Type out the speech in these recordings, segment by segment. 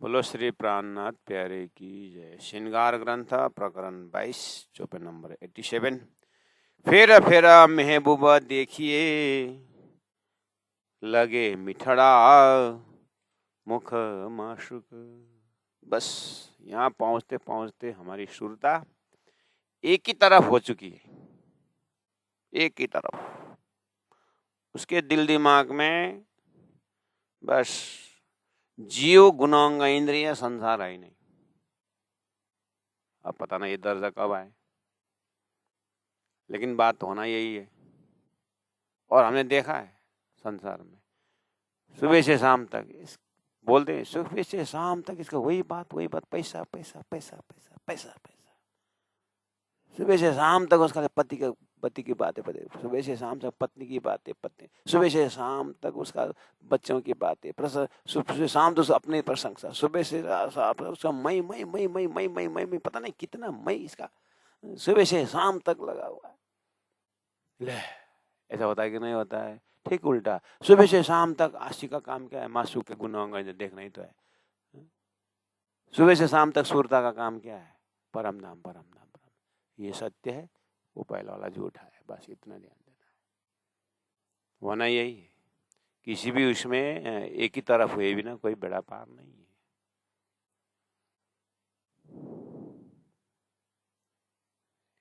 बोलो श्री प्राणनाथ प्यारे की जय। श्रृंगार ग्रंथ प्रकरण 22 चौपन नंबर 87। फेरा फेरा महबूबा देखिए लगे मिठड़ा मुख माशुक। बस यहाँ पहुंचते पहुंचते हमारी सुरता एक ही तरफ हो चुकी है, एक ही तरफ। उसके दिल दिमाग में बस जीव गुणांग इंद्रिय संसार है ही नहीं। अब पता नहीं ये दर्जा कब आए, लेकिन बात होना यही है। और हमने देखा है संसार में सुबह से शाम तक बोलते हैं, सुबह से शाम तक इसका वही बात पैसा पैसा पैसा पैसा पैसा पैसा। सुबह से शाम तक उसका पति की बातें, सुबह से शाम तक पत्नी की बातें, सुबह से शाम तक उसका बच्चों की बातें, सुबह से शाम तक अपनी प्रशंसा, सुबह से उसका मई मई मई मई मई मई मई मई पता नहीं कितना मई इसका सुबह से शाम तक लगा हुआ है। ले ऐसा होता है कि नहीं होता है? ठीक उल्टा, सुबह से शाम तक आशिक का काम क्या है? मासूक के गुनाहों देखना ही तो है। सुबह से शाम तक सुरता का काम क्या है? परम नाम परम नाम परम। ये सत्य है, वो पहला वाला झूठा है। बस इतना ध्यान देना है। होना यही है, किसी भी उसमें एक ही तरफ हुए बिना कोई बेड़ा पार नहीं है।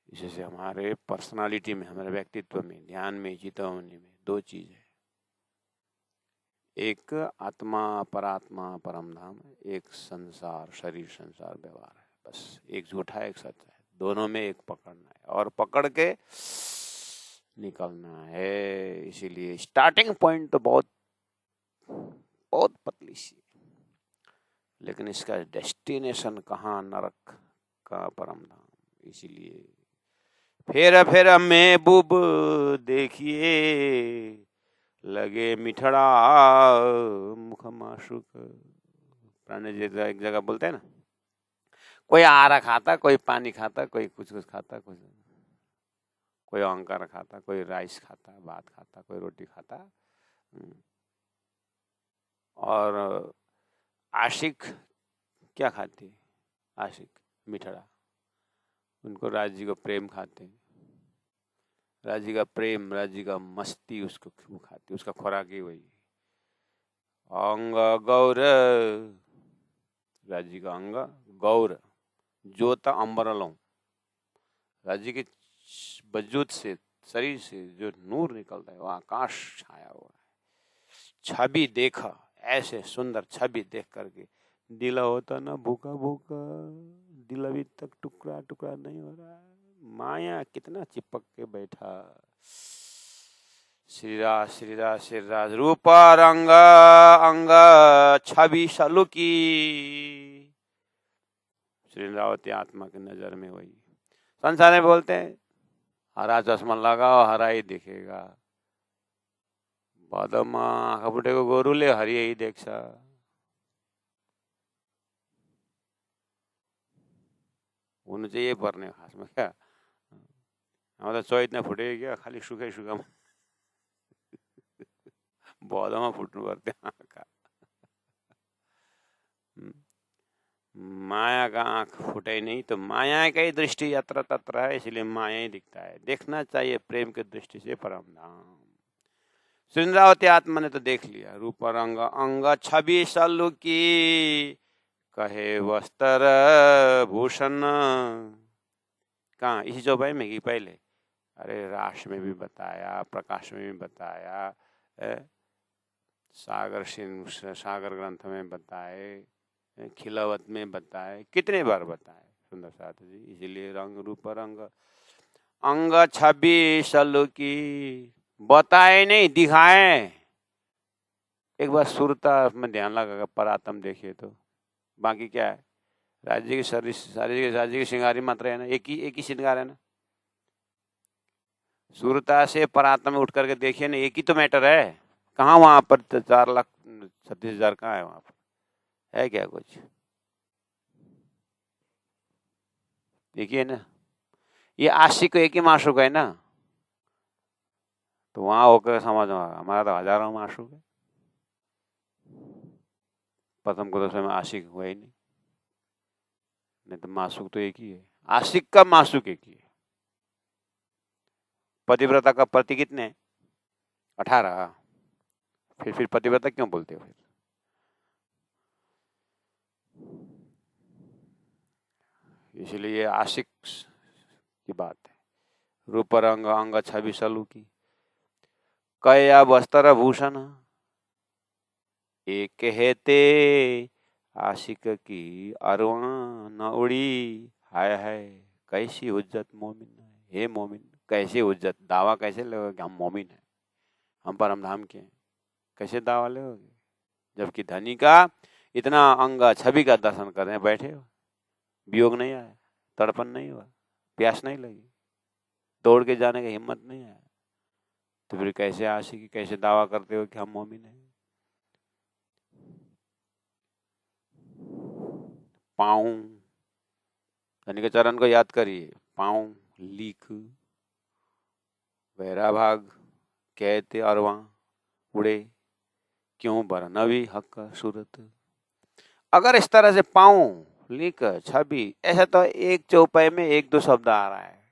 इससे हमारे पर्सनालिटी में, हमारे व्यक्तित्व में, ध्यान में, चितवनी में दो चीज है। एक आत्मा परात्मा परम धाम, एक संसार शरीर संसार व्यवहार है। बस एक झूठा है एक सच है, दोनों में एक पकड़ना है और पकड़ के निकलना है। इसीलिए स्टार्टिंग पॉइंट तो बहुत बहुत पतली सी, लेकिन इसका डेस्टिनेशन कहाँ? नरक का परम धाम। इसीलिए फेरा फेरा महबूब देखिए लगे मिठड़ा मुख माशुक। पुराने जगह एक जगह बोलते हैं ना, कोई आहार खाता, कोई पानी खाता, कोई कुछ कुछ खाता, कोई अंकार खाता, कोई राइस खाता, भात खाता, कोई रोटी खाता। और आशिक क्या खाते? आशिक मिठड़ा। उनको राजी का प्रेम खाते, राजी का प्रेम, राजी का मस्ती उसको खाते, उसका खुराक ही वही। अंग गौर, राजी का अंग गौर, ज्योत अंबरलों। राजी के वजूद से, शरीर से जो नूर निकलता है वो आकाश छाया हुआ है। छवि देखा, ऐसे सुंदर छवि देख करके दिला होता ना भूखा भूखा, दिल अभी तक टुकड़ा टुकड़ा नहीं हो रहा। माया कितना चिपक के बैठा। श्रीराज श्रीराज श्रीराज रूप रंग अंग छवि सलुकी। श्रीरावती आत्मा की नजर में वही। संसार में बोलते हैं हरा चश्मा लगाओ हरा ही दिखेगा, बादमा आँखा फुटेको गोरुले हरियै ही देख्छ। हुनु चाहिँ यही पर्ने खासमा क्या। अब त चैत नफुटेको क्या, खालि सुखै सुखमा भदौमा फुट्नु पर्थ्यो आँखा। माया का आँख फुटे नहीं तो माया का ही दृष्टि यत्र तत्र है, इसलिए माया ही दिखता है। देखना चाहिए प्रेम की दृष्टि से परम धाम। श्रृंगावती आत्मा ने तो देख लिया, रूप रंग अंग छवि सलुकी, कहे वस्त्र भूषण। कहाँ? इसी चौपाई में कि पहले? अरे रास में भी बताया, प्रकाश में भी बताया, सागर ग्रंथ में बताए, खिलावत में बताए, कितने बार बताए सुंदर साथ जी। इसीलिए रंग रूप रंग अंग छवि सलुकी बताए नहीं, दिखाए। एक बार सुरता में ध्यान लगा परात्म देखिए तो बाकी क्या है? राज्य की शरीर राज्य की श्रृंगारी मात्र है ना, एक ही श्रृंगार है ना। सुरता से परात्म में उठ करके देखिए ना, एक ही तो मैटर है। कहाँ वहां पर 4,36,000 कहाँ है? वहां पर है क्या कुछ? देखिए ना, ये आशिक को एक ही माशूक है ना, तो वहां होकर समझ में हमारा तो हजारों माशूक है। प्रथम को तो में आशिक हुआ ही नहीं, नहीं तो मासूक तो एक ही है। आशिक का मासूक एक ही है। पतिव्रता का पति कितने? 18। फिर पतिव्रता क्यों बोलते हो फिर? इसलिए आशिक की बात है। रूप रंग अंग छवि सलूकी, कया वस्त्र भूषण, एक हेते आशिक की अरवा न उड़ी। हाय हाय कैसी उज्जत मोमिन है। हे मोमिन, कैसी उज्जत, दावा कैसे लोगे कि हम मोमिन हैं, हम परम धाम के हैं? कैसे दावा लोगे जबकि धनी का इतना अंग छवि का दर्शन कर रहे हैं, बैठे हो, वियोग नहीं आया, तड़पन नहीं हुआ, प्यास नहीं लगी, दौड़ के जाने की हिम्मत नहीं है, तो फिर कैसे आशिकी, कैसे दावा करते हो कि हम मोमिन हैं? पाऊं, धनी के चरण को याद करिए। पाऊं लीक, बहरा भाग, कहते अरवा उड़े, क्यों बरनवी हक सूरत। अगर इस तरह से पाऊं लीक छवि, ऐसा तो एक चौपाई में एक दो शब्द आ रहा है,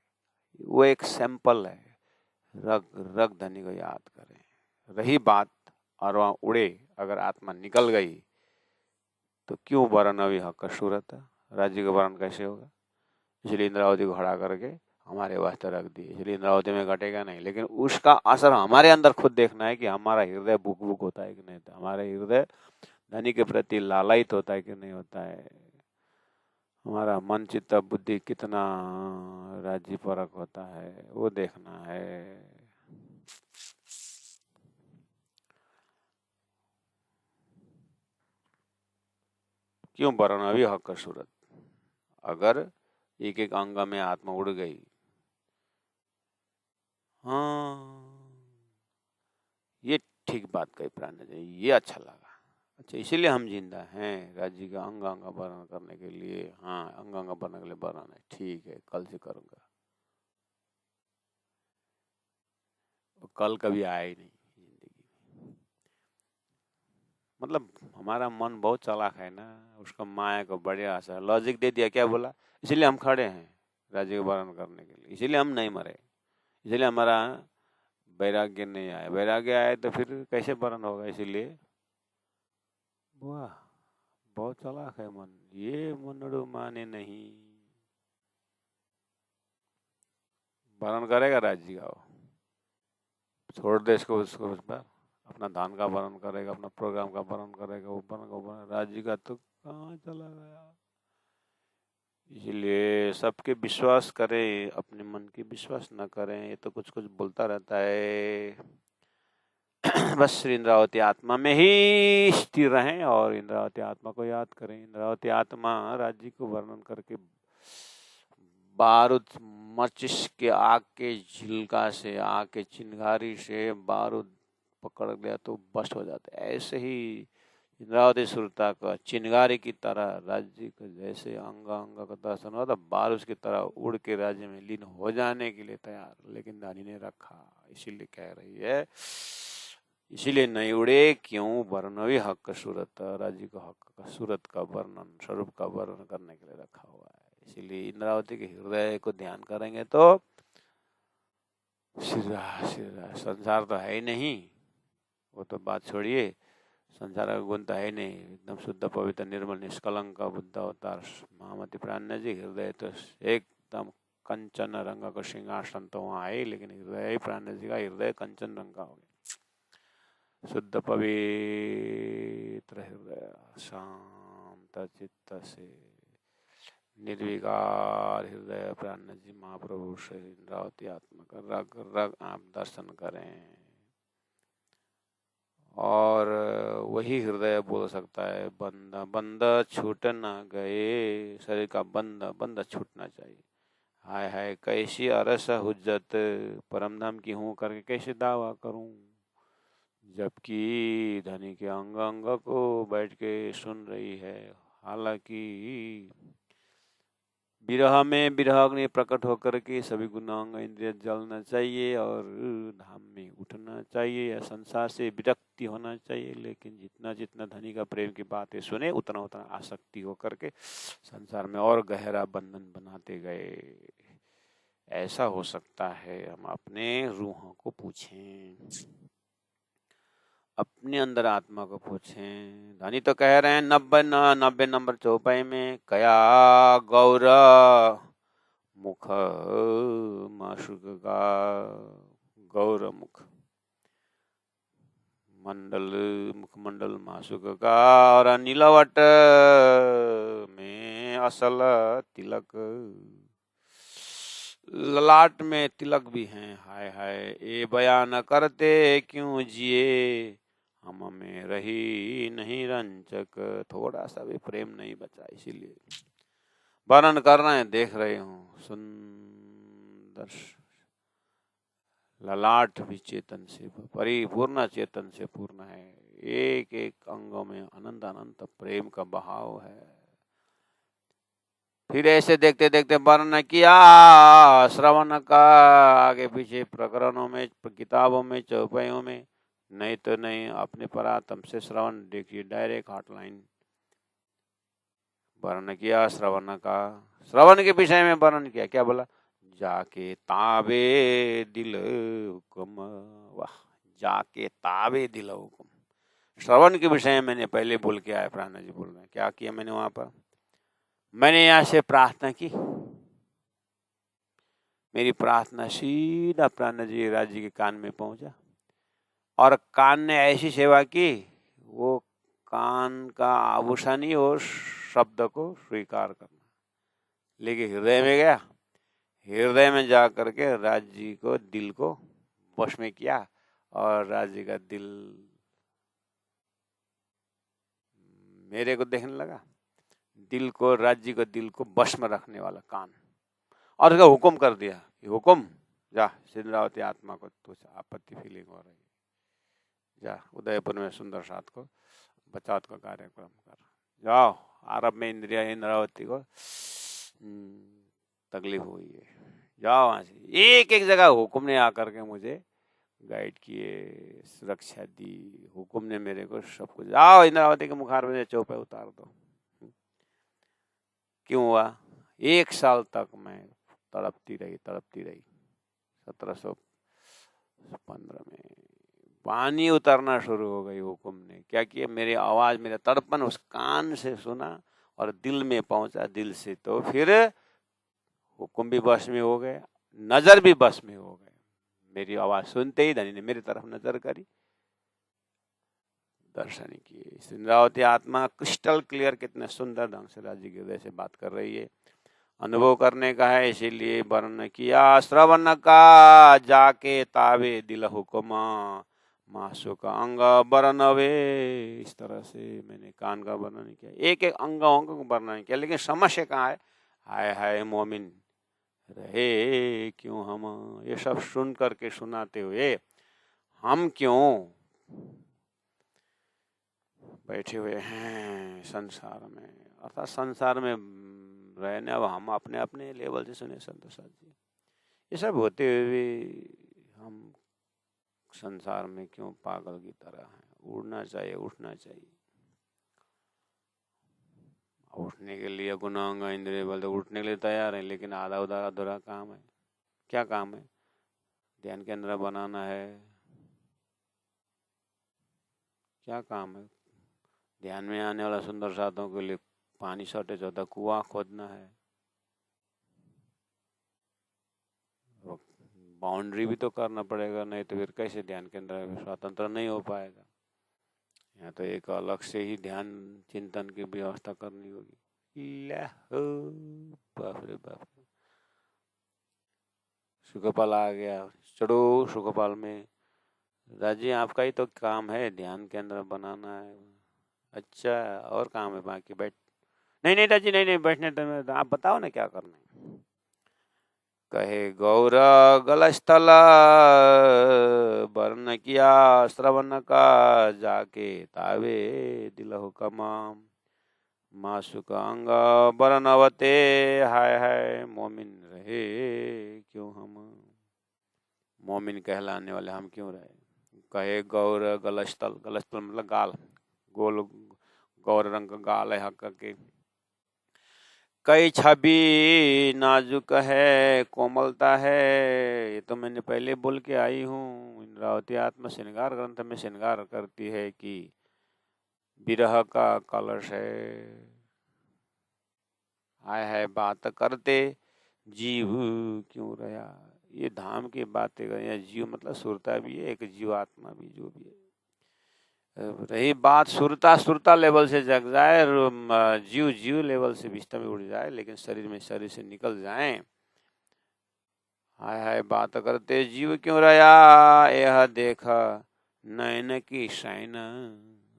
वो एक सैंपल है। रग रग धनी को याद करें। रही बात अरवा उड़े, अगर आत्मा निकल गई तो क्यों बरनवी हक सूरत, राज्य का वर्ण कैसे होगा? इसलिए इंद्रावती को खड़ा करके हमारे वास्ते रख दिए। इसलिए इंद्रावती में घटेगा नहीं, लेकिन उसका असर हमारे अंदर खुद देखना है कि हमारा हृदय बुक बुक होता है कि नहीं होता, हमारे हृदय धनी के प्रति लालायित होता है कि नहीं होता है, हमारा मन चित्त बुद्धि कितना राज्य परक होता है, वो देखना है। क्यों बरनवी हक सूरत, अगर एक एक अंग में आत्मा उड़ गई, हाँ ये ठीक बात कही प्राण जी, ये अच्छा लगा। अच्छा, इसीलिए हम जिंदा हैं, राज्य का अंग अंग वर्णन करने के लिए। हाँ, अंग अंग वर्णन के लिए वर्णन है, ठीक है, कल से करूंगा। कल कभी आया ही नहीं जिंदगी में। मतलब हमारा मन बहुत चालाक है ना, उसका माया को बढ़िया असर लॉजिक दे दिया, क्या बोला, इसलिए हम खड़े हैं राज्य का वर्णन करने के लिए, इसीलिए हम नहीं मरे, इसलिए हमारा वैराग्य नहीं आया। वैराग्य आए तो फिर कैसे वर्णन होगा? इसीलिए वाह, बहुत चालाक है मन, ये मनड़ो माने नहीं, वर्णन करेगा राज्य का, छोड़ दे इसको, उसको उस पर अपना धान का वर्णन करेगा, अपना प्रोग्राम का वर्णन करेगा, वो वर्णन राज्य का तो कहाँ चला गया। इसलिए सबके विश्वास करें, अपने मन की विश्वास न करें, ये तो कुछ कुछ बोलता रहता है। बस श्री इंद्रावती आत्मा में ही स्थिर रहें और इंद्रावती आत्मा को याद करें। इंद्रावती आत्मा राज्य को वर्णन करके बारूद माचिस के आग के झिलका से, आग के चिंगारी से बारूद पकड़ गया तो बस्ट हो जाता है। ऐसे ही इंद्रावती सुरता का चिंगारी की तरह राज्य को जैसे अंग अंग का दर्शन हुआ था, बारूद की तरह उड़ के राज्य में लीन हो जाने के लिए तैयार, लेकिन धनी ने रखा। इसीलिए कह रही है, इसीलिए नहीं उड़े क्यों वर्णवी हक सूरत, राज्य का हक का सूरत का वर्णन, स्वरूप का वर्णन करने के लिए रखा हुआ है। इसीलिए इंद्रावती के हृदय को ध्यान करेंगे तो संसार तो है ही नहीं, वो तो बात छोड़िए, संसार का गुण तो है नहीं, एकदम शुद्ध पवित्र निर्मल निष्कलंक का बुद्ध अवतार महामती प्राण जी, हृदय तो एकदम कंचन रंग का सिंहासन तो वहाँ है, लेकिन हृदय प्राण जी का हृदय कंचन रंग का हो गया, शुद्ध पवित्र हृदय, शांत चित्त से निर्विकार हृदय प्राण जी महाप्रभु श्री इंद्रावती आत्मा का रग रग आप दर्शन करें, और वही हृदय बोल सकता है, बंद बंद छूट न गए, शरीर का बंद बंद छूटना चाहिए। हाय हाय कैसी अरस हुज्जत, परम धाम की हूँ करके कैसे दावा करूं, जबकि धनी के अंग अंग को बैठ के सुन रही है। हालांकि विरह में विरहाग्नि प्रकट होकर के सभी गुणांग इंद्रिय जलना चाहिए और धाम में उठना चाहिए या संसार से विरक्ति होना चाहिए। लेकिन जितना जितना धनी का प्रेम की बातें सुने उतना उतना आसक्ति होकर के संसार में और गहरा बंधन बनाते गए। ऐसा हो सकता है। हम अपने रूहों को पूछें, अपने अंदर आत्मा को पूछें। धनी तो कह रहे हैं 90 नंबर चौपाई में, कया गौर मुख माशुक का गौर मुख मंडल मुखमंडल माशुक का और नीलवट में असल तिलक, ललाट में तिलक भी हैं। हाय हाय ये बयान करते क्यों जिए, हम में रही नहीं रंचक। थोड़ा सा भी प्रेम नहीं बचा, इसीलिए वर्णन कर रहे हैं। देख रहे हूँ सुंदर ललाट भी चेतन से परिपूर्ण, चेतन से पूर्ण है। एक एक अंगों में अनंत अनंत प्रेम का बहाव है। फिर ऐसे देखते देखते वर्णन किया श्रवण का, आगे पीछे प्रकरणों में, किताबों में, चौपाइयों में, नहीं तो नहीं अपने परात्म से श्रवण। देखिए डायरेक्ट हॉटलाइन वर्णन किया श्रवण का। श्रवण के विषय में वर्णन किया, क्या बोला, जाके ताबे दिल हुक्म। वाह, जाके ताबे दिल हुक्म। श्रवण के विषय में मैंने पहले बोल के आया। प्राणा जी बोल रहे हैं, क्या किया मैंने वहां पर, मैंने यहां से प्रार्थना की। मेरी प्रार्थना सीधा प्राणा जी राज जी के कान में पहुंचा और कान ने ऐसी सेवा की, वो कान का आभूषण ही और शब्द को स्वीकार करना, लेकिन हृदय में गया। हृदय में जा करके राज जी को दिल को वश में किया और राज जी का दिल मेरे को देखने लगा। दिल को, राज्य को दिल को वश में रखने वाला कान, और उसका हुक्म कर दिया कि हुक्म जा सिंद्रावती आत्मा को तुझ आपत्ति फीलिंग हो रही, जा उदयपुर में सुंदर साथ को बचाव का कार्यक्रम कर, जाओ आरब में इंद्रिया इंद्रावती को तकलीफ हुई है, जाओ वहां से। एक एक जगह हुक्म ने आकर के मुझे गाइड किए, सुरक्षा दी। हुक्म ने मेरे को सब कुछ, जाओ इंद्रावती के मुखार में चौपाई उतार दो। क्यों हुआ, 1 साल तक मैं तड़पती रही 1715 में पानी उतरना शुरू हो गई। हुक्म ने क्या किया, मेरी आवाज, मेरा तड़पन उस कान से सुना और दिल में पहुंचा। दिल से तो फिर हुक्म भी बस में हो गए, नजर भी बस में हो गए। मेरी आवाज सुनते ही धनी ने मेरी तरफ नजर करी, दर्शन किए। सिंद्रावती आत्मा क्रिस्टल क्लियर, कितने सुंदर ढंग से राज्य के हृदय से बात कर रही है। अनुभव करने का है, इसीलिए वर्णन किया श्रवण का, जाके तावे दिल हुक्मा मासो का अंग वर्णवे। इस तरह से मैंने कान का वर्णन किया, एक एक अंग का वर्णन किया। लेकिन समस्या कहाँ है, हाय हाय मोमिन रहे क्यों हम, ये सब सुन करके सुनाते हुए हम क्यों बैठे हुए हैं संसार में। अर्थात संसार में रहने, अब हम अपने अपने लेवल से सुने संत साथ जी, ये सब होते हुए भी हम संसार में क्यों पागल की तरह हैं। उड़ना चाहिए, उठना चाहिए। उठने के लिए गुणांग इंद्रिय बल उठने के लिए तैयार है, लेकिन आधा उधा अधूरा काम है। क्या काम है, ध्यान केंद्र बनाना है। क्या काम है, ध्यान में आने वाला सुंदर साधों के लिए पानी शॉर्टेज होता, कुआं खोदना है। बाउंड्री भी तो करना पड़ेगा, नहीं तो फिर कैसे ध्यान केंद्र स्वतंत्र नहीं हो पाएगा। यहाँ तो एक अलग से ही ध्यान चिंतन की व्यवस्था करनी होगी। बाप रे बाप, सुखपाल आ गया, चढ़ो सुखपाल में। राजी आपका ही तो काम है ध्यान केंद्र बनाना है। अच्छा, और काम है बाकी, बैठ। नहीं नहीं राजी, नहीं नहीं बैठने तो आप बताओ ना क्या करना है। कहे गौर गलस्थल वर्ण किया श्रवण का, जाके तावे दिल हुक्म मासुक अंग बरनवते, हाय हाय मोमिन रहे क्यों हम, मोमिन कहलाने वाले हम क्यों रहे। कहे गौर गलस्थल, गलस्थल मतलब गाल, गोल गौर रंग का गाल है हक के। कई छवि नाजुक है कोमलता है, ये तो मैंने पहले बोल के आई हूँ। इंद्रावती आत्म श्रृंगार ग्रंथ में श्रृंगार करती है कि विरह का कलश है। आय है बात करते जीव क्यों रहा, ये धाम की बातें करें। जीव मतलब सुरता भी है, एक जीव आत्मा भी, जो भी है। रही बात सुरता, सुरता लेवल से जग जाए, जीव जीव लेवल से विस्ता में उड़ जाए, लेकिन शरीर में शरीर से निकल जाए। हाय हाय बात करते जीव क्यों रहा, यह देख नयन की शैन।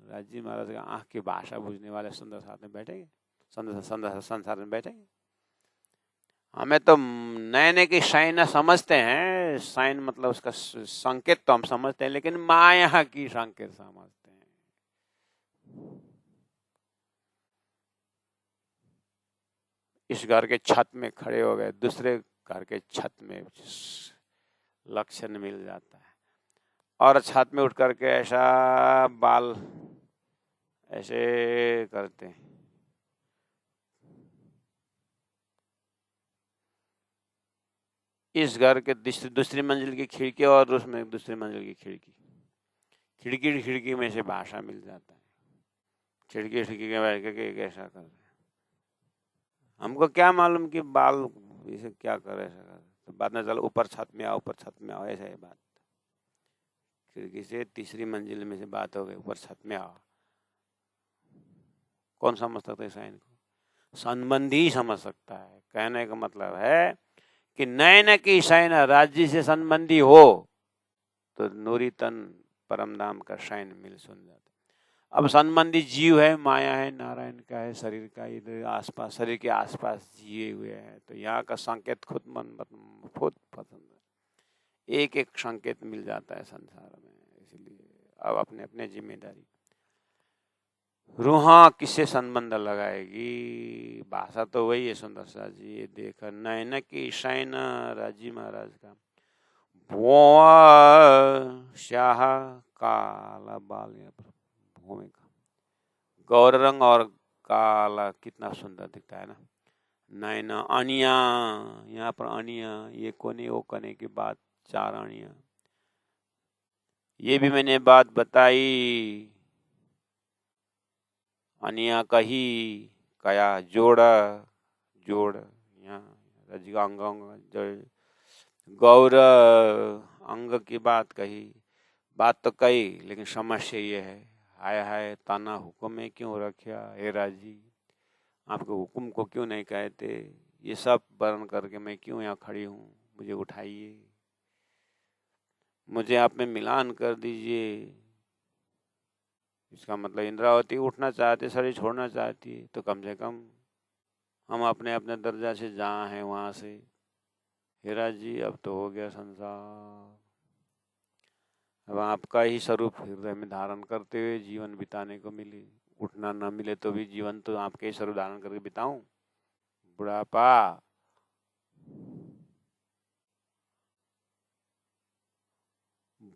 राजी महाराज का आंख की भाषा बुझने वाले सुंदर साथ में बैठेंगे, संसार में बैठेंगे। हमें तो नयन की शैन समझते हैं, शैन मतलब उसका संकेत तो हम समझते हैं, लेकिन माया की संकेत समझते हैं। इस घर के छत में खड़े हो गए, दूसरे घर के छत में लक्षण मिल जाता है, और छत में उठ करके ऐसा बाल ऐसे करते हैं। इस घर के दूसरी मंजिल की खिड़की और उसमें दूसरी मंजिल की खिड़की, खिड़की खिड़की में से भाषा मिल जाता है। खिड़की खिड़की के बैठ के ऐसा कर रहे हैं, हमको क्या मालूम कि बाल इसे क्या करे, ऐसा कर तो बाद में चलो ऊपर छत में आओ, ऊपर छत में आओ, ऐसा है बात। खिड़की से तीसरी मंजिल में से बात हो गई, ऊपर छत में आओ। कौन समझ सकता है साइन को, संबंधी समझ सकता है। कहने का मतलब है कि नयन की शयन राज्य से संबंधी हो तो नूरी तन परम धाम का शयन मिल सुन जाता। अब संबंधी जीव है, माया है, नारायण का है, शरीर का इधर आसपास, शरीर के आसपास जिए हुए हैं, तो यहाँ का संकेत खुद मन खुद पसंद है, एक एक संकेत मिल जाता है संसार में। इसलिए अब अपने अपने जिम्मेदारी, रूहा किससे संबंध लगाएगी, भाषा तो वही है सुंदर सा जी। ये देख नयन की शयन राजी महाराज का, शाह काला बाल, भूमि का गौर रंग और काला कितना सुंदर दिखता है ना। नयन अनिया, यहाँ पर अनिया, ये कोने वो कोने की बात, चार अनिया, ये भी मैंने बात बताई। अनिया कही कया जोड़, जोड़ यहाँ रजिका अंग गौर अंग की बात कही, बात तो कही, लेकिन समस्या ये है, हाय हाय ताना हुक्म में क्यों रखा, हे राजी आपके हुक्म को क्यों नहीं कहते, ये सब बरन करके मैं क्यों यहाँ खड़ी हूँ, मुझे उठाइए, मुझे आप में मिलान कर दीजिए। इसका मतलब इंद्रावती उठना चाहती, शरीर छोड़ना चाहती है, तो कम से कम हम अपने अपने दर्जा से जहाँ हैं वहाँ से, हेरा जी अब तो हो गया संसार, अब आपका ही स्वरूप हृदय में धारण करते हुए जीवन बिताने को मिले, उठना न मिले तो भी जीवन तो आपके ही स्वरूप धारण करके बिताऊं। बुढ़ापा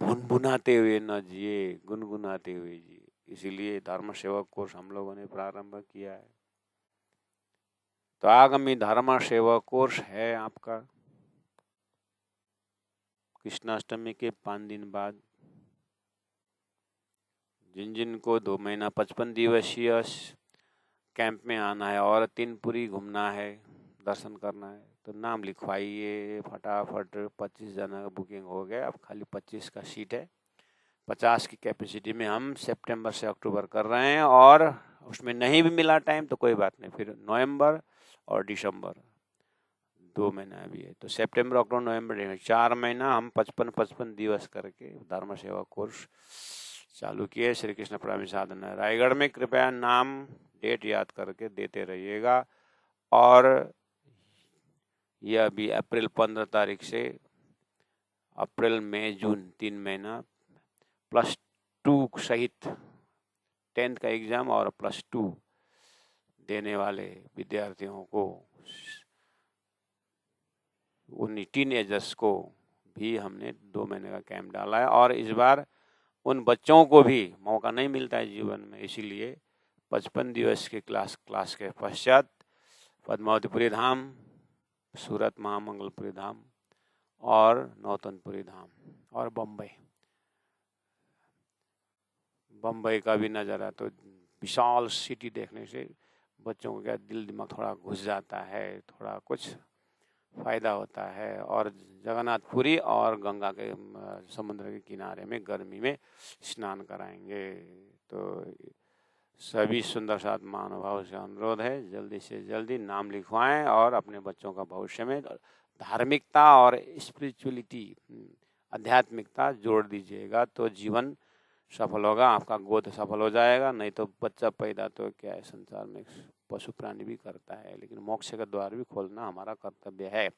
भुनभुनाते हुए न जिए, गुनगुनाते हुए जिए। इसीलिए धर्म सेवक कोर्स हम लोगों ने प्रारंभ किया है। तो आगामी धर्म सेवक कोर्स है आपका कृष्णाष्टमी के 5 दिन बाद। जिन जिन को 2 महीना 55 दिवसीय कैंप में आना है और 3 पुरी घूमना है, दर्शन करना है, तो नाम लिखवाइए फटाफट। 25 जना का बुकिंग हो गया, अब खाली 25 का सीट है। 50 की कैपेसिटी में हम सितंबर से अक्टूबर कर रहे हैं, और उसमें नहीं भी मिला टाइम तो कोई बात नहीं, फिर नवंबर और दिसंबर 2 महीना भी है, तो सितंबर अक्टूबर नवंबर 4 महीना हम 55 दिवस करके धर्म सेवा कोर्स चालू किए। श्री कृष्ण प्रेमी साधना रायगढ़ में, कृपया नाम डेट याद करके देते रहिएगा। और यह अभी अप्रैल 15 तारीख से, अप्रैल मई जून 3 महीना +2 सहित 10th का एग्जाम और +2 देने वाले विद्यार्थियों को, उन टीनेजर्स को भी हमने 2 महीने का कैंप डाला है। और इस बार उन बच्चों को भी मौका नहीं मिलता है जीवन में, इसीलिए 55 दिवस के क्लास के पश्चात पद्मावतीपुरी धाम, सूरत महामंगलपुरी धाम और नौतनपुरी धाम और बम्बई का भी नज़ारा, तो विशाल सिटी देखने से बच्चों को क्या दिल दिमाग थोड़ा घुस जाता है, थोड़ा कुछ फायदा होता है। और जगन्नाथपुरी और गंगा के समुद्र के किनारे में गर्मी में स्नान कराएंगे। तो सभी सुंदर साथ महानुभाव से अनुरोध है, जल्दी से जल्दी नाम लिखवाएं और अपने बच्चों का भविष्य में धार्मिकता और स्पिरिचुअलिटी, आध्यात्मिकता जोड़ दीजिएगा तो जीवन सफल होगा, आपका गोद सफल हो जाएगा। नहीं तो बच्चा पैदा तो क्या है, संसार में पशु प्राणी भी करता है, लेकिन मोक्ष का द्वार भी खोलना हमारा कर्तव्य है।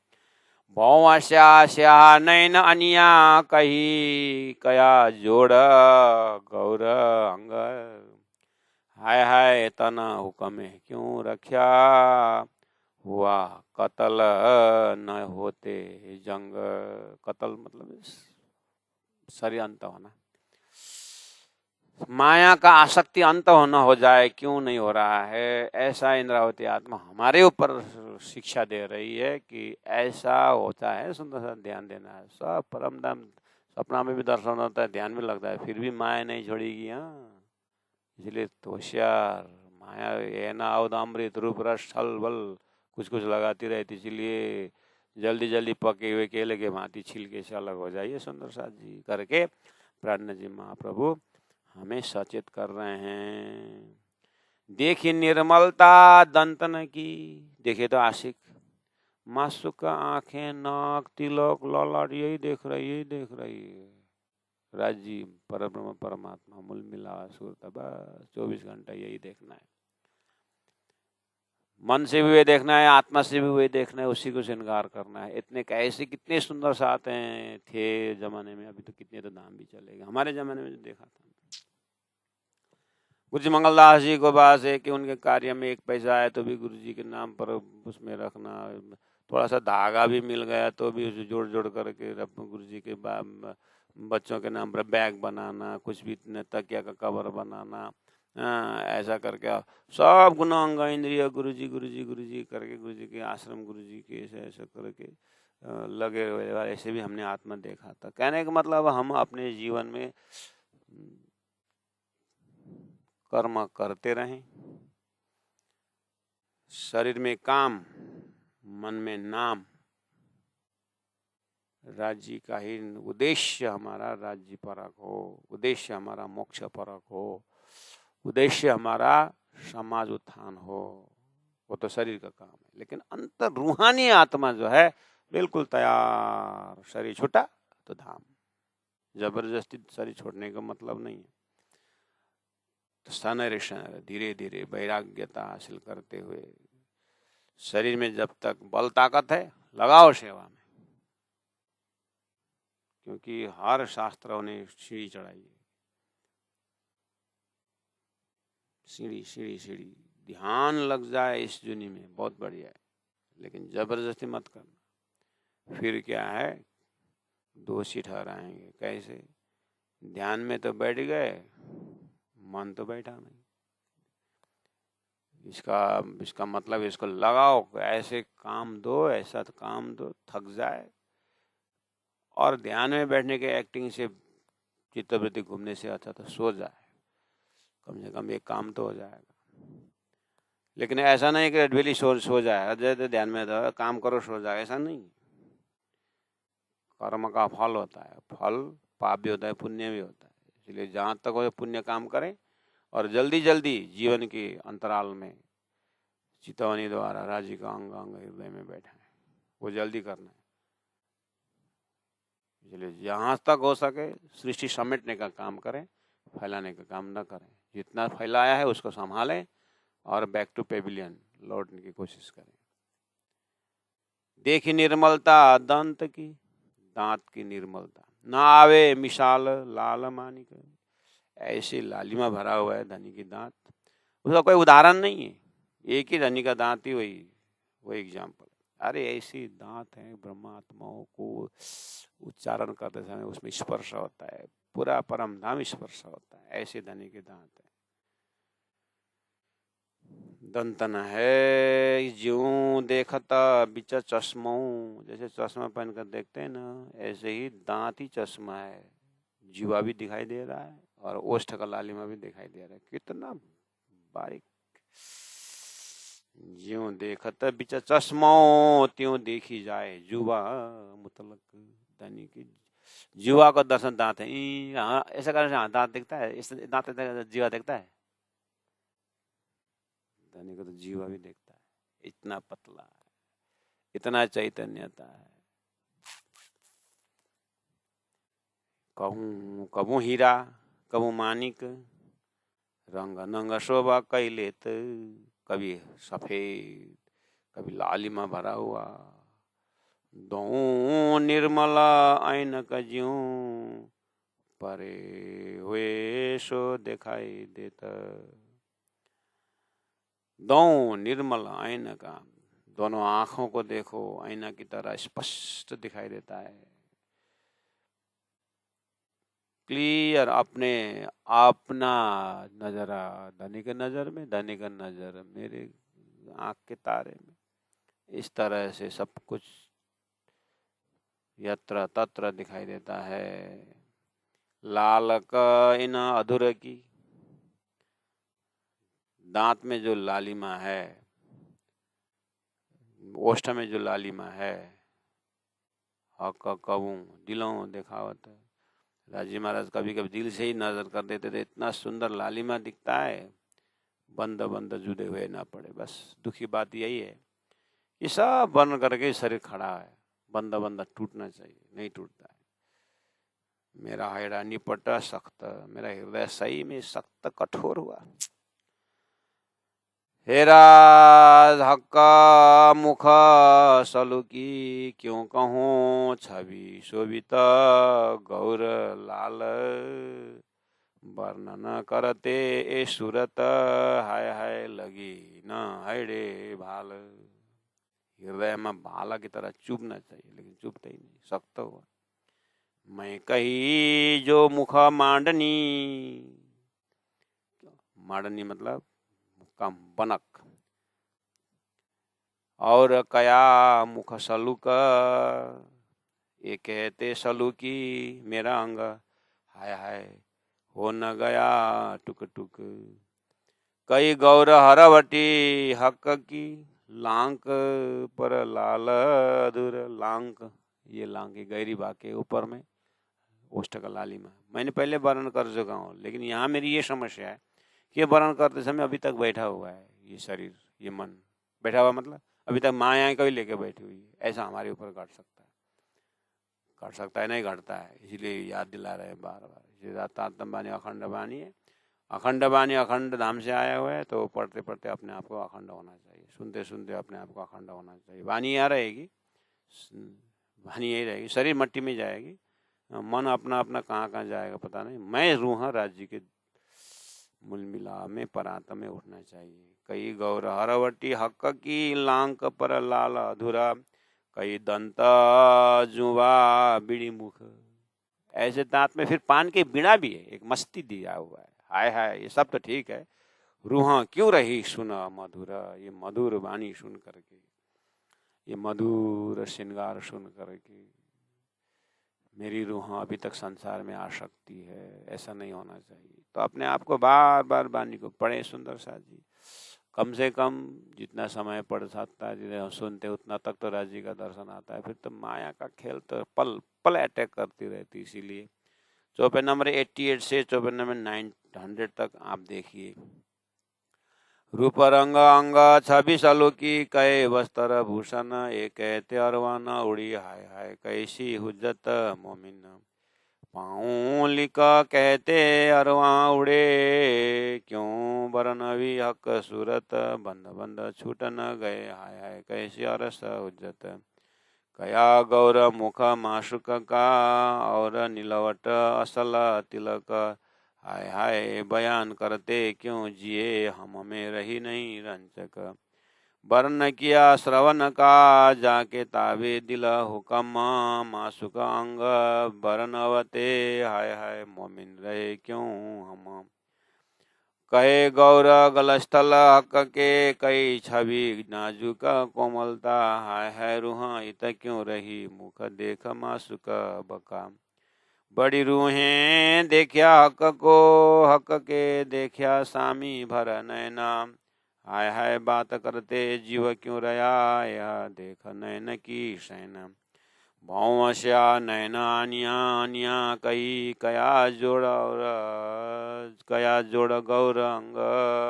भौश्या नैन अनिया कही कया जोड़ गौर अंग, हाय हाय तना हुक्म क्यों रख्या, हुआ कतल न होते जंग। कतल मतलब शरीर अंत होना, माया का आसक्ति अंत होना हो जाए, क्यों नहीं हो रहा है। ऐसा इंद्रावती आत्मा हमारे ऊपर शिक्षा दे रही है कि ऐसा होता है। सुंदर सा ध्यान देना है, सब परम धाम सपना में भी दर्शन होता है, ध्यान में लगता है, फिर भी माया नहीं छोड़ेगी। हाँ, इसलिए तो होशियार, माया ये ना अवदामृत रूप रस छल बल कुछ कुछ लगाती रहती, इसलिए जल्दी जल्दी पके हुए केले के भांति छिलके से अलग हो जाइए। सुंदर साथ जी करके प्रार्थना जी महाप्रभु हमें सचेत कर रहे हैं। देखी निर्मलता दंतन की, देखे तो आशिक, मासुक का आंखें, नाक, तिलक, ललाट यही देख रही है। राजी परब्रह्म परमात्मा मूल मिला सूरत, बस 24 घंटा यही देखना है। मन से भी वही देखना है, आत्मा से भी वही देखना है, उसी को श्रृंगार करना है। इतने कैसे कितने सुंदर साथ हैं थे जमाने में, अभी तो कितने तो दाम भी चलेगा। हमारे जमाने में जो देखा था, गुरु जी मंगलदास जी को बात है कि उनके कार्य में 1 पैसा आए तो भी गुरु जी के नाम पर उसमें रखना, थोड़ा सा धागा भी मिल गया तो भी उसे जोड़ जोड़ करके गुरु जी के बच्चों के नाम पर बैग बनाना, कुछ भी तकिया का कवर बनाना, ऐसा करके सब गुणांग इंद्रिय गुरु जी करके गुरु जी के आश्रम, गुरु जी के ऐसा करके लगे हुए। ऐसे भी हमने आत्मा देखा था। कहने का मतलब हम अपने जीवन में कर्म करते रहें, शरीर में काम, मन में नाम, राज्य का ही उद्देश्य हमारा राज्य परक हो, उद्देश्य हमारा मोक्ष परक हो, उद्देश्य हमारा समाज उत्थान हो। वो तो शरीर का काम है, लेकिन अंतर रूहानी आत्मा जो है बिल्कुल तैयार। शरीर छूटा तो धाम, जबरदस्ती शरीर छोड़ने का मतलब नहीं है। तो सनरेशन धीरे धीरे वैराग्यता हासिल करते हुए शरीर में जब तक बल ताकत है लगाओ सेवा में, क्योंकि हर शास्त्रों ने सीढ़ी चढ़ाई है। सीढ़ी ध्यान लग जाए इस दुनिया में बहुत बढ़िया है, लेकिन जबरदस्ती मत करना, फिर क्या है दोषी ठहराएंगे। कैसे? ध्यान में तो बैठ गए, मन तो बैठा नहीं। इसका मतलब इसको लगाओ, ऐसे काम दो, ऐसा तो काम दो, थक जाए। और ध्यान में बैठने के एक्टिंग से चित्तवृत्ति घूमने से अच्छा तो सो जाए, कम से कम एक काम तो हो जाएगा। लेकिन ऐसा नहीं कि डेली सो जाए, जैसे ध्यान में तो काम करो सो जाए, ऐसा नहीं। कर्म का फल होता है, फल पाप भी होता है, पुण्य भी होता है। इसलिए जहाँ तक हो पुण्य काम करें और जल्दी जल्दी जीवन के अंतराल में चितवनी द्वारा राज्य का अंग अंग हृदय में बैठे, वो जल्दी करना है। इसलिए जहाँ तक हो सके सृष्टि समेटने का काम करें, फैलाने का काम न करें। जितना फैलाया है उसको संभालें और बैक टू पेविलियन लौटने की कोशिश करें। देखी निर्मलता दंत की, दांत की निर्मलता, ना आवे मिसाल लाल मानिक। ऐसी लालिमा भरा हुआ है धनी की दांत, उसका कोई उदाहरण नहीं है। एक ही धनी का दांत ही वही एग्जाम्पल। अरे ऐसी दांत है ब्रह्मात्माओं को उच्चारण करते समय उसमें स्पर्श होता है, पूरा परम धाम स्पर्श होता है, ऐसे धनी के दांत है। दंतन है ज्यों देखता बिच चश्मो, जैसे चश्मा पहन कर देखते हैं ना, ऐसे ही दांत ही चश्मा है। जीवा भी दिखाई दे रहा है और ओष्ठ का लालिमा भी दिखाई दे रहा है। कितना बारीक। ज्यों देखत बिच चश्मो त्यों देखी जाए जुबा मुतलक, धनी की जीवा का दर्शन दांत है। हाँ, ऐसा करने से हाँ दांत दिखता है, इस दांत जीवा दिखता है। धनी को तो जीवा भी देखता है, इतना पतला है, इतना चैतन्यता है। कहूँ कबू हीरा कबू मानिक, रंग नंग शोभा कैलेत, कभी सफेद कभी लालिमा भरा हुआ। दो निर्मला ऐनक ज्यों परे हुए सो दिखाई देता। दो निर्मल आईना का, दोनों आंखों को देखो आईना की तरह स्पष्ट दिखाई देता है, क्लियर। अपने अपना नजरा धनी के नजर में, धनी का नजर मेरे आंख के तारे में, इस तरह से सब कुछ यत्र तत्र दिखाई देता है। लाल का इन अधूर की, दांत में जो लालिमा है, ओष्ठ में जो लालिमा है, हक कबू दिलों दिखावत। राजी महाराज कभी कभी दिल से ही नजर कर देते थे, इतना सुंदर लालिमा दिखता है, बंद बंद जुड़े हुए ना पड़े। बस दुखी बात यही है, ये सब बन करके शरीर खड़ा है, बंद बंद टूटना चाहिए, नहीं टूटता है। मेरा हैड़ा निपटा सख्त, मेरा हृदय सही में सख्त कठोर हुआ। हेरा हक्का मुख सलुकी, क्यों कहूँ छवि शोभित गौर लाल, वर्णन करते ए सूरत, हाय हाय लगी न हैड़े भाल। हृदय में भाला की तरह चुभना चाहिए, लेकिन चुभता ही नहीं, सख्त हुआ। मैं कही जो मुख मांडनी, मांडनी मतलब कम बनक, और कया मुख सलूक, ये कहते सलूकी मेरा अंग, हाय हाय हो न गया टुक टुक। कई गौर हरवटी हक की, लांक पर लाल अधूर लांक, ये लांक की गहरी भाग के ऊपर में ओष्ठ का लालिमा। मैंने पहले वर्णन कर चुका हूँ, लेकिन यहाँ मेरी ये समस्या है कि वर्णन करते समय अभी तक बैठा हुआ है ये शरीर, ये मन बैठा हुआ, मतलब अभी तक माया को ही लेके बैठी हुई है। ऐसा हमारे ऊपर घट सकता है, नहीं घटता है, इसलिए याद दिला रहे हैं बार बार। इसलिए तात्म बानी अखंड बानी है, अखंड बानी अखंड धाम से आया हुआ है, तो पढ़ते पढ़ते अपने आप को अखंड होना चाहिए, सुनते सुनते अपने आप को अखंड होना चाहिए। वाणी यहाँ रहेगी, वाणी यही रहेगी, शरीर मट्टी में जाएगी, मन अपना अपना कहाँ जाएगा पता नहीं। मैं रूह राज्य के मूल मिला में परात में उठना चाहिए। कई गौर हरवटी हक की, लांक पर लाल अधूरा, कई दंत जुवा बीड़ी मुख। ऐसे दांत में फिर पान के बीड़ा भी है, एक मस्ती दिया हुआ है। हाय हाय, ये सब तो ठीक है, रूह क्यों रही सुना मधुर, ये मधुर वाणी सुन करके, ये मधुर श्रृंगार सुन करके मेरी रूह अभी तक संसार में आ सकती है, ऐसा नहीं होना चाहिए। तो अपने आप को बार बार वाणी को पढ़े सुंदर साथ जी, कम से कम जितना समय पढ़ सकता है, जितने हम सुनते उतना तक तो राज जी का दर्शन आता है। फिर तो माया का खेल तो पल पल अटैक करती रहती। इसीलिए चौपन नंबर 88 से चौपन नंबर 900 तक आप देखिए। रूप रंग अंग छवि सलुकी, कहे वस्त्र भूषण, एक कहते अरवाना उड़ी, हाय हाय कैसी हुज्जत मोमिन। पाऊँ लिका कहते अरवा उड़े, क्यों बरनवी हक सूरत, बंद बंद छूट न गए, हाय हाय कैसी अरस हुज्जत। कया गौर मुख माशुक का, और नीलवट असल तिलक, हाय हाय बयान करते क्यों जिए हम में रही नहीं रंचक। वर्ण किया श्रवण का जाके ताबे दिल हुकम मासुक अंग वरनवते हाय हाय मोमिन रहे क्यों हम। कहे गौर गलस्थल हक के कई छवि नाजुक कोमलता हाय हाय रूह इत क्यों रही मुख देख मासुक बका। बड़ी रूहें देखया हक को हक के देखया सामी भर नैना हाय हाय बात करते जीव क्यों रया यह देख नैन की शैन। भौवश्या नैन आनिया आनिया कई कया जोड़ गौर अंग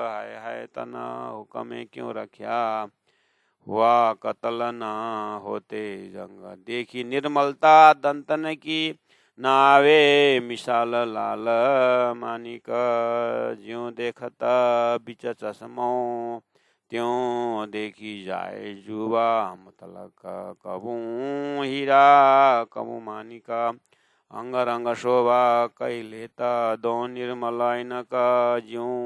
हाय हाय तना हुक्म क्यों रख्या हुआ कतल ना होते जंग। देखी निर्मलता दंतन की नावे मिसाल लाल मानिक ज्यों देखत बिच चश्मो त्यों देखी जाए जुबा मतलक कबू हीरा कबू मानिका। अंग रंग शोभा कई लेता दो निर्मल नक ज्यों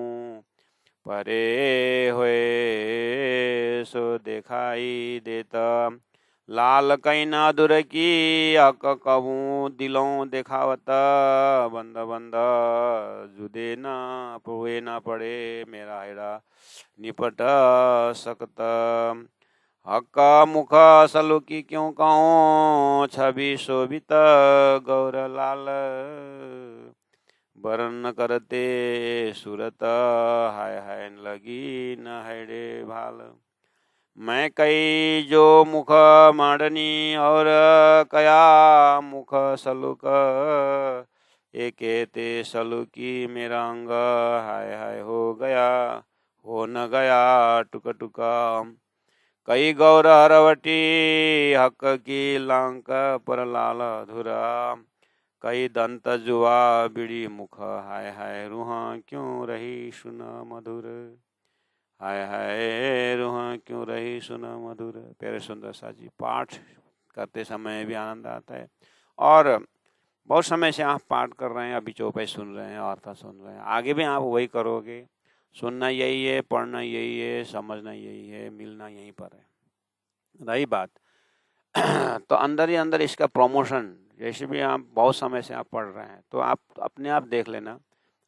परे हुए सो दिखाई देता। लाल कई ना दुर की हक कबू दिलों दिखावत बंद बंद जुदे ना हुए ना पड़े मेरा हेड़ा निपट सकत। हक मुख सलुकी क्यों कहूँ छवि शोभित गौर लाल वर्ण करते सूरत हाय हाय लगी न हैडे भाल। मैं कई जो मुख मांडनी और कया मुख सलुक एक ते सलुकी मेरा अंग हाय हाय हो न गया टुक टुका। कई गौर हरवटी हक की लांक पर लाल धुरा कई दंत जुआ बिड़ी मुख हाय हाय रूह क्यों रही सुन मधुर। हाय हाय रूह क्यों रही सुन मधुर। प्यारे सुंदर सा जी पाठ करते समय भी आनंद आता है और बहुत समय से आप पाठ कर रहे हैं, अभी चौपाई सुन रहे हैं, अर्थ सुन रहे हैं, आगे भी आप वही करोगे। सुनना यही है, पढ़ना यही है, समझना यही है, मिलना यहीं पर है। रही बात तो अंदर ही अंदर इसका प्रमोशन, जैसे भी आप बहुत समय से आप पढ़ रहे हैं तो आप अपने आप देख लेना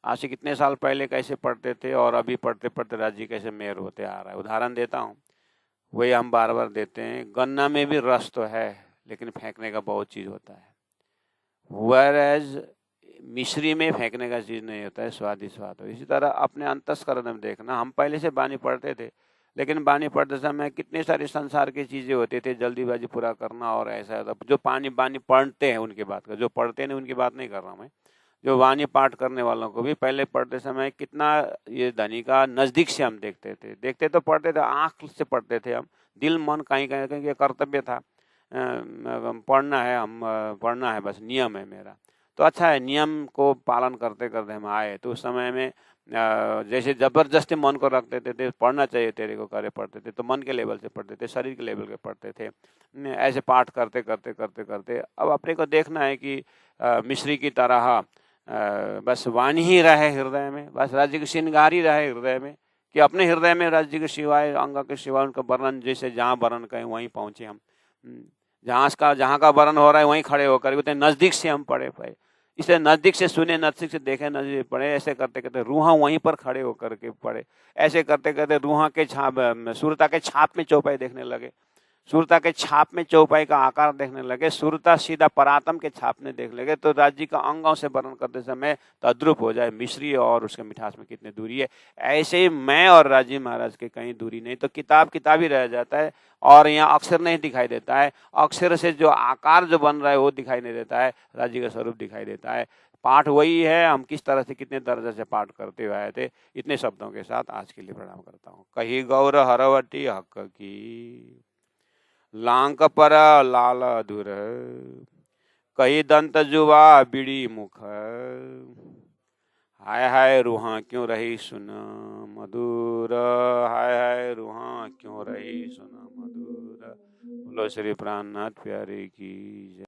आज से कितने साल पहले कैसे पढ़ते थे और अभी पढ़ते पढ़ते राज्य कैसे मेयर होते आ रहा है। उदाहरण देता हूँ, वही हम बार बार देते हैं। गन्ना में भी रस तो है लेकिन फेंकने का बहुत चीज़ होता है। व्हेयरएज मिश्री में फेंकने का चीज़ नहीं होता है, स्वाद ही स्वाद हो। इसी तरह अपने अंतस्करण में देखना, हम पहले से बानी पढ़ते थे लेकिन बानी पढ़ते समय कितने सारे संसार की चीज़ें होती थी, जल्दीबाजी पूरा करना और ऐसा होता। जो बानी पढ़ते हैं उनकी बात कर, जो पढ़ते नहीं उनकी बात नहीं कर रहा मैं। जो वाणी पाठ करने वालों को भी पहले पढ़ते समय कितना ये ध्वनि का नज़दीक से हम देखते तो पढ़ते थे, आँख से पढ़ते थे हम, दिल मन कहीं कहीं कहीं कर्तव्य था, पढ़ना है, हम पढ़ना है, बस नियम है मेरा। तो अच्छा है, नियम को पालन करते करते हम आए। तो उस समय में जैसे जबरदस्ती मन को रखते थे पढ़ना चाहिए तेरे को, करे पढ़ते थे तो मन के लेवल से पढ़ते थे, शरीर के लेवल के पढ़ते थे। ऐसे पाठ करते करते करते करते अब अपने को देखना है कि मिश्री की तरह बस वाणी ही रहे हृदय में, बस राज्य की श्रृंगार ही रहे हृदय में, कि अपने हृदय में राज्य के सिवाय, अंग के सिवाय उनका वर्णन, जैसे जहाँ वर्णन कहें वहीं पहुंचे हम। जहाँ का वर्णन हो रहा है वहीं खड़े होकर उतने नजदीक से हम पढ़े पाए, इसलिए नजदीक से सुने, नजदीक से देखे, नजदीक से पढ़े। ऐसे करते करते रूहा वहीं पर खड़े होकर के पढ़े। ऐसे करते करते रूहा के छाप, सुरता के छाप में चौपाई देखने लगे, सुरता के छाप में चौपाई का आकार देखने लगे, सुरता सीधा परातम के छाप में देख लगे तो राज्य का अंगों से वर्णन करते समय तद्रुप हो जाए मिश्री और उसके मिठास में कितनी दूरी है। ऐसे ही मैं और राजीव महाराज के कहीं दूरी नहीं, तो किताब किताब ही रह जाता है और यहाँ अक्षर नहीं दिखाई देता है। अक्षर से जो आकार जो बन रहा है वो दिखाई नहीं देता है, राज्य का स्वरूप दिखाई देता है। पाठ वही है, हम किस तरह से कितने दर्जा से पाठ करते हुए आए थे। इतने शब्दों के साथ आज के लिए प्रणाम करता हूँ। कही गौर हरवटी हक की लांक पर लाल अधुर कही दंत जुबा बिड़ी मुख हाय हाय रूहा क्यों रही सुन मधुर। हाय हाय रूहा क्यों रही सुन मधुर। बोलो श्री प्राणनाथ प्यारे की जय।